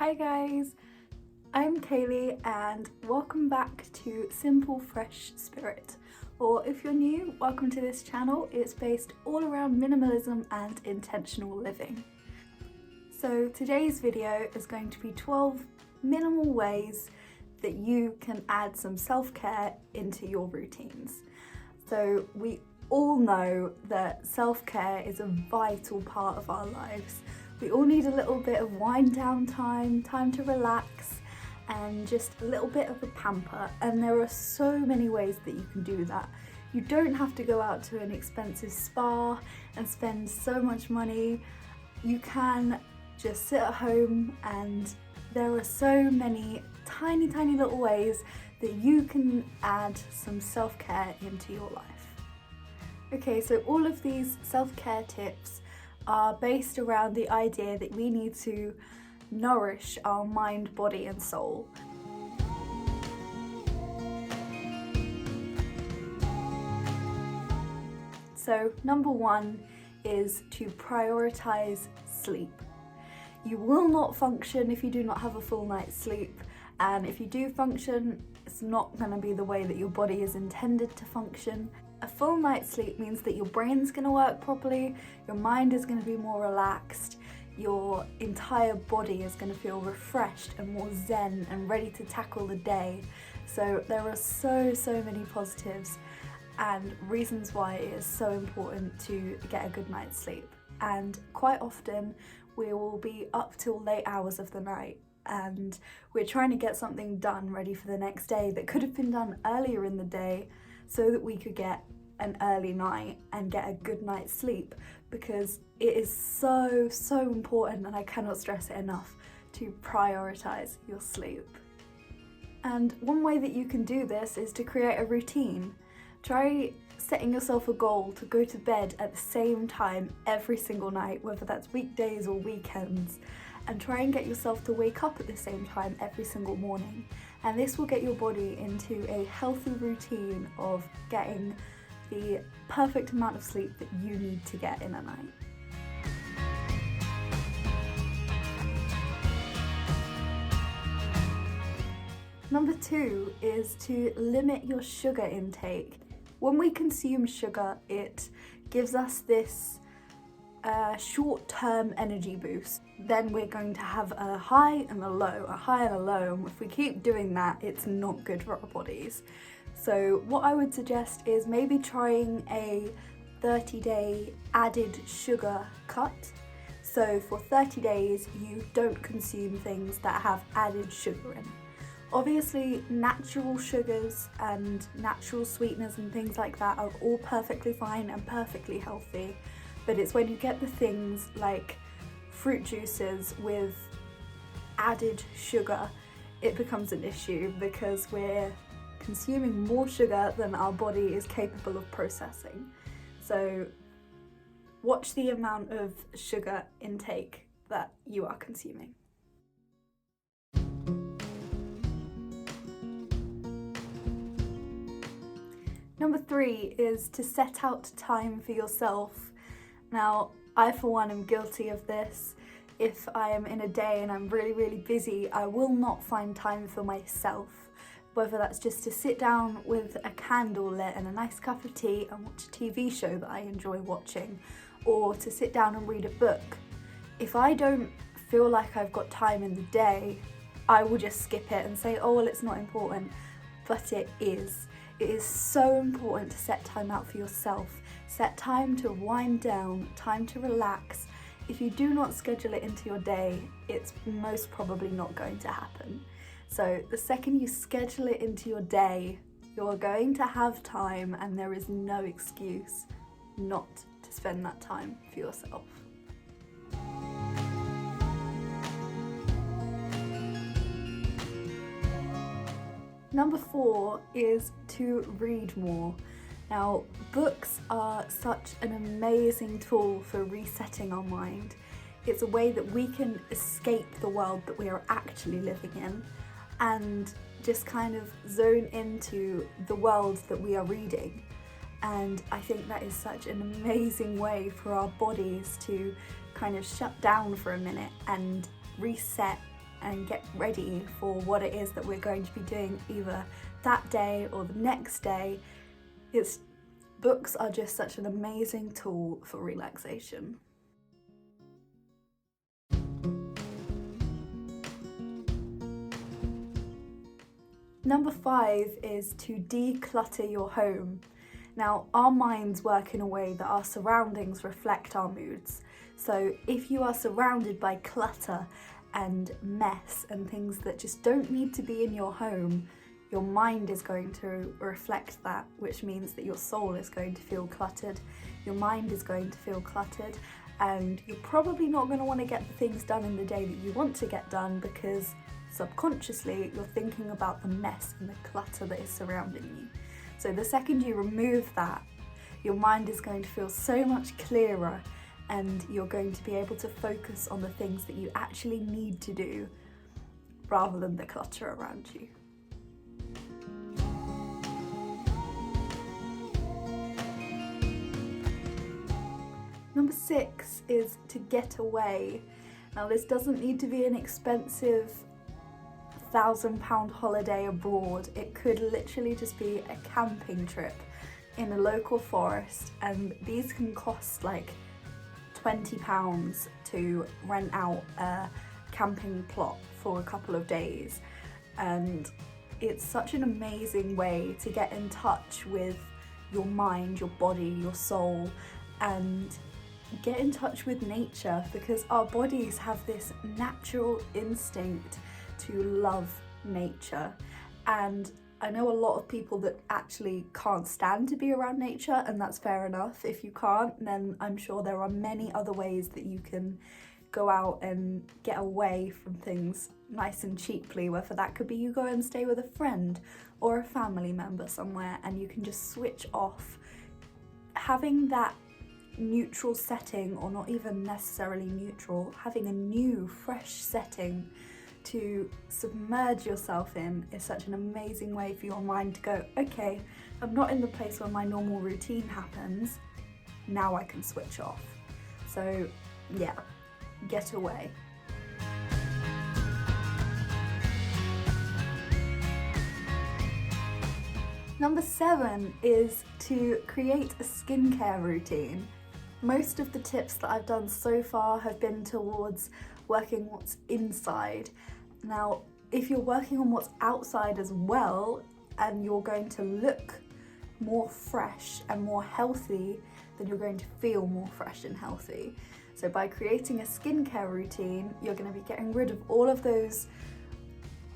Hi guys, I'm Kaylee and welcome back to Simple Fresh Spirit. Or if you're new, welcome to this channel. It's based all around minimalism and intentional living. So today's video is going to be 12 minimal ways that you can add some self-care into your routines. So we all know that self-care is a vital part of our lives. We all need a little bit of wind down time to relax, and just a little bit of a pamper, and there are so many ways that you can do that. You don't have to go out to an expensive spa and spend so much money. You can just sit at home, and there are so many tiny little ways that you can add some self-care into your life. Okay, so all of these self-care tips are based around the idea that we need to nourish our mind, body and soul. So number one is to prioritize sleep. You will not function if you do not have a full night's sleep, and if you do function, it's not going to be the way that your body is intended to function. A full night's sleep means that your brain's going to work properly, your mind is going to be more relaxed, your entire body is going to feel refreshed and more zen and ready to tackle the day. So there are so many positives and reasons why it is so important to get a good night's sleep. And quite often we will be up till late hours of the night and we're trying to get something done ready for the next day that could have been done earlier in the day, so that we could get an early night and get a good night's sleep, because it is so important, and I cannot stress it enough, to prioritize your sleep. And one way that you can do this is to create a routine. Try setting yourself a goal to go to bed at the same time every single night, whether that's weekdays or weekends, and try and get yourself to wake up at the same time every single morning. And this will get your body into a healthy routine of getting the perfect amount of sleep that you need to get in a night. Number two is to limit your sugar intake. When we consume sugar, it gives us this short-term energy boost. Then we're going to have a high and a low, and if we keep doing that, it's not good for our bodies. So what I would suggest is maybe trying a 30-day added sugar cut. So for 30 days, you don't consume things that have added sugar in. Obviously, natural sugars and natural sweeteners and things like that are all perfectly fine and perfectly healthy. But it's when you get the things like fruit juices with added sugar, it becomes an issue, because we're consuming more sugar than our body is capable of processing. So watch the amount of sugar intake that you are consuming. Number three is to set out time for yourself. Now, I for one am guilty of this. If I am in a day and I'm really busy, I will not find time for myself. Whether that's just to sit down with a candle lit and a nice cup of tea and watch a TV show that I enjoy watching, or to sit down and read a book. If I don't feel like I've got time in the day, I will just skip it and say, oh well, it's not important. But it is. It is so important to set time out for yourself. Set time to wind down, time to relax. If you do not schedule it into your day, it's most probably not going to happen. So the second you schedule it into your day, you're going to have time, and there is no excuse not to spend that time for yourself. Number four is to read more. Now, books are such an amazing tool for resetting our mind. It's a way that we can escape the world that we are actually living in and just kind of zone into the world that we are reading. And I think that is such an amazing way for our bodies to kind of shut down for a minute and reset and get ready for what it is that we're going to be doing either that day or the next day. Books are just such an amazing tool for relaxation. Number 5 is to declutter your home. Now, our minds work in a way that our surroundings reflect our moods. So if you are surrounded by clutter and mess and things that just don't need to be in your home, your mind is going to reflect that, which means that your soul is going to feel cluttered, your mind is going to feel cluttered, and you're probably not going to want to get the things done in the day that you want to get done, because subconsciously you're thinking about the mess and the clutter that is surrounding you. So the second you remove that, your mind is going to feel so much clearer, and you're going to be able to focus on the things that you actually need to do rather than the clutter around you. Number 6 is to get away. Now, this doesn't need to be an expensive £1,000 holiday abroad. It could literally just be a camping trip in a local forest, and these can cost like £20 to rent out a camping plot for a couple of days. And it's such an amazing way to get in touch with your mind, your body, your soul, and get in touch with nature, because our bodies have this natural instinct to love nature. And I know a lot of people that actually can't stand to be around nature, and that's fair enough. If you can't, then I'm sure there are many other ways that you can go out and get away from things nice and cheaply, whether that could be you go and stay with a friend or a family member somewhere and you can just switch off. Having that neutral setting, or not even necessarily neutral, having a new fresh setting to submerge yourself in is such an amazing way for your mind to go, okay, I'm not in the place where my normal routine happens, now I can switch off. So yeah, get away. Number 7 is to create a skincare routine. Most of the tips that I've done so far have been towards working what's inside. Now, if you're working on what's outside as well, and you're going to look more fresh and more healthy, then you're going to feel more fresh and healthy. So by creating a skincare routine, you're going to be getting rid of all of those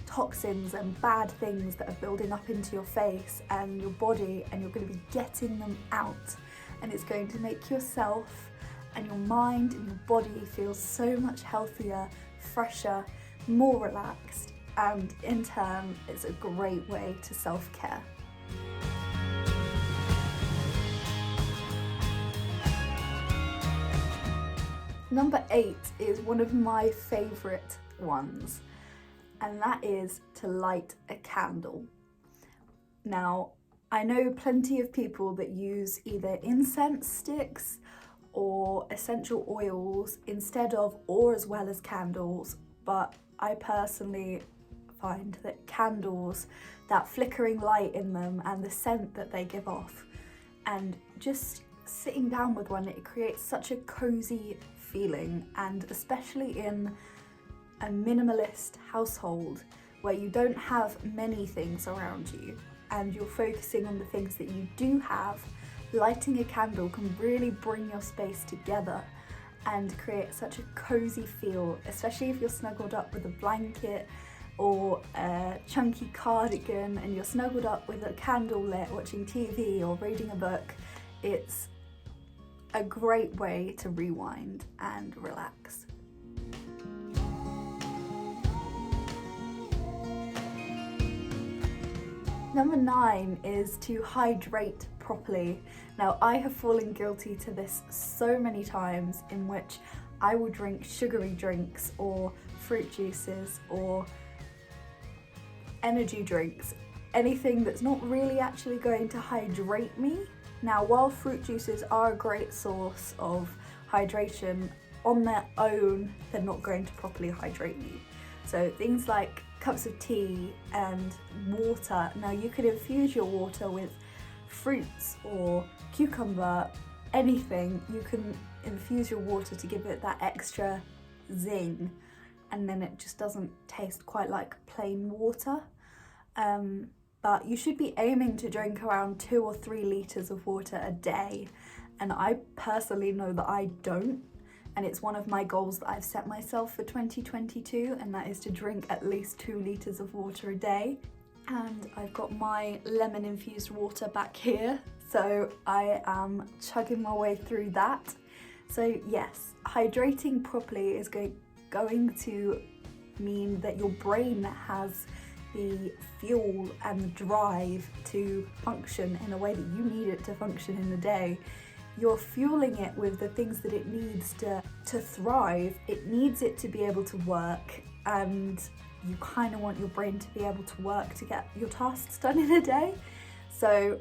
toxins and bad things that are building up into your face and your body, and you're going to be getting them out. And it's going to make yourself and your mind and your body feel so much healthier, fresher, more relaxed, and in turn, it's a great way to self-care. Number 8 is one of my favourite ones, and that is to light a candle. Now, I know plenty of people that use either incense sticks or essential oils instead of or as well as candles, but I personally find that candles, that flickering light in them and the scent that they give off, and just sitting down with one, it creates such a cozy feeling. And especially in a minimalist household where you don't have many things around you and you're focusing on the things that you do have, lighting a candle can really bring your space together and create such a cozy feel, especially if you're snuggled up with a blanket or a chunky cardigan and you're snuggled up with a candle lit watching TV or reading a book. It's a great way to rewind and relax. Number 9 is to hydrate properly. Now, I have fallen guilty to this so many times, in which I will drink sugary drinks or fruit juices or energy drinks, anything that's not really actually going to hydrate me. Now, while fruit juices are a great source of hydration, on their own, they're not going to properly hydrate you. So things like cups of tea and water. Now you could infuse your water with fruits or cucumber, anything. You can infuse your water to give it that extra zing, and then it just doesn't taste quite like plain water. But you should be aiming to drink around 2 or 3 litres of water a day. And I personally know that I don't. And it's one of my goals that I've set myself for 2022, and that is to drink at least 2 litres of water a day. And I've got my lemon infused water back here, so I am chugging my way through that. So yes, hydrating properly is going to mean that your brain has the fuel and the drive to function in a way that you need it to function in the day. You're fueling it with the things that it needs to thrive. It needs it to be able to work, and you kind of want your brain to be able to work to get your tasks done in a day. So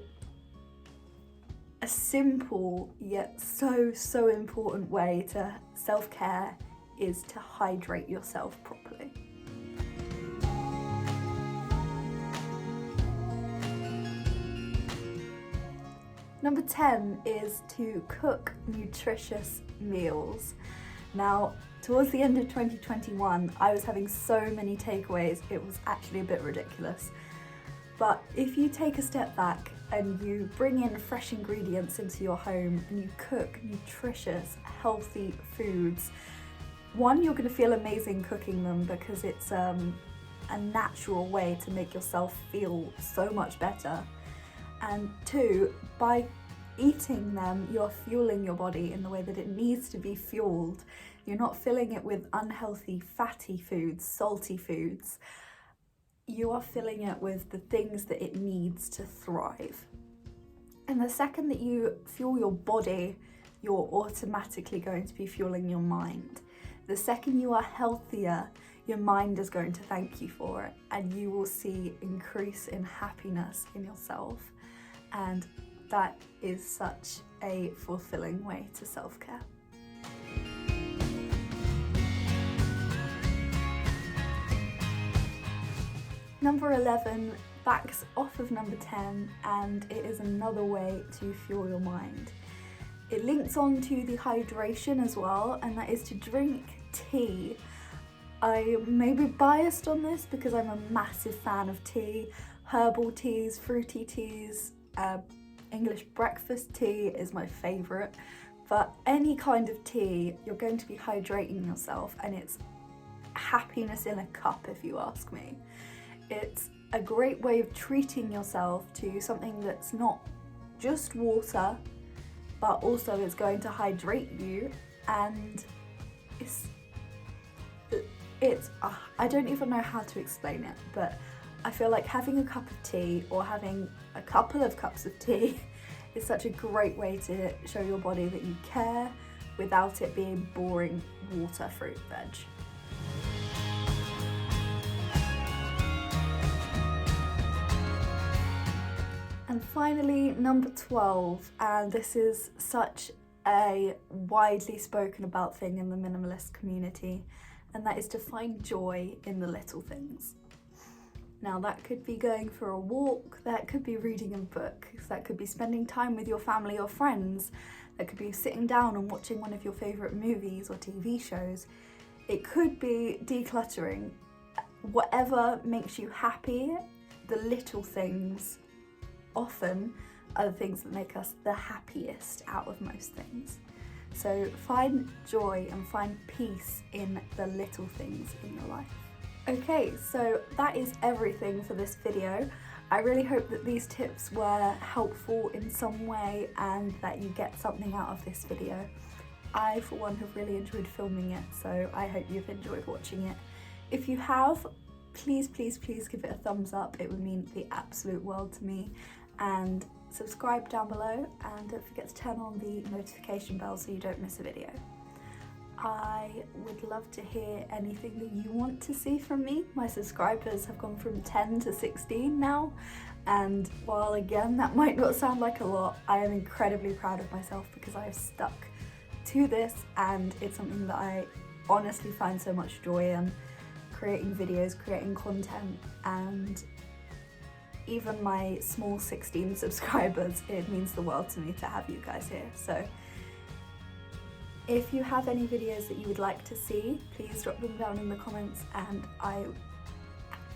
a simple yet so important way to self-care is to hydrate yourself properly. Number 10 is to cook nutritious meals. Now, towards the end of 2021, I was having so many takeaways, it was actually a bit ridiculous. But if you take a step back and you bring in fresh ingredients into your home and you cook nutritious, healthy foods, one, you're going to feel amazing cooking them because it's a natural way to make yourself feel so much better. And 2, by eating them, you're fueling your body in the way that it needs to be fueled. You're not filling it with unhealthy, fatty foods, salty foods. You are filling it with the things that it needs to thrive. And the second that you fuel your body, you're automatically going to be fueling your mind. The second you are healthier, your mind is going to thank you for it, and you will see increase in happiness in yourself. And that is such a fulfilling way to self-care. Number 11 backs off of number 10, and it is another way to fuel your mind. It links on to the hydration as well, and that is to drink tea. I may be biased on this because I'm a massive fan of tea. Herbal teas, fruity teas, English breakfast tea is my favourite, but any kind of tea, you're going to be hydrating yourself, and it's happiness in a cup, if you ask me. It's a great way of treating yourself to something that's not just water, but also is going to hydrate you, and it's I don't even know how to explain it, but I feel like having a cup of tea or having a couple of cups of tea is such a great way to show your body that you care without it being boring water, fruit, veg. And finally, number 12, and this is such a widely spoken about thing in the minimalist community, and that is to find joy in the little things. Now that could be going for a walk, that could be reading a book, that could be spending time with your family or friends, that could be sitting down and watching one of your favourite movies or TV shows. It could be decluttering. Whatever makes you happy, the little things often are the things that make us the happiest out of most things. So find joy and find peace in the little things in your life. Okay, so that is everything for this video. I really hope that these tips were helpful in some way and that you get something out of this video. I, for one, have really enjoyed filming it, so I hope you've enjoyed watching it. If you have, please give it a thumbs up. It would mean the absolute world to me. And subscribe down below, and don't forget to turn on the notification bell so you don't miss a video. I would love to hear anything that you want to see from me. My subscribers have gone from 10 to 16 now, and while again that might not sound like a lot, I am incredibly proud of myself because I have stuck to this, and it's something that I honestly find so much joy in. creating videos, creating content, and even my small 16 subscribers, it means the world to me to have you guys here. So if you have any videos that you would like to see, please drop them down in the comments and I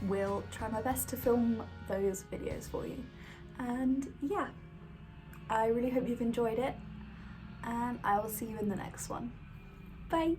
will try my best to film those videos for you. And yeah, I really hope you've enjoyed it, and I will see you in the next one. Bye!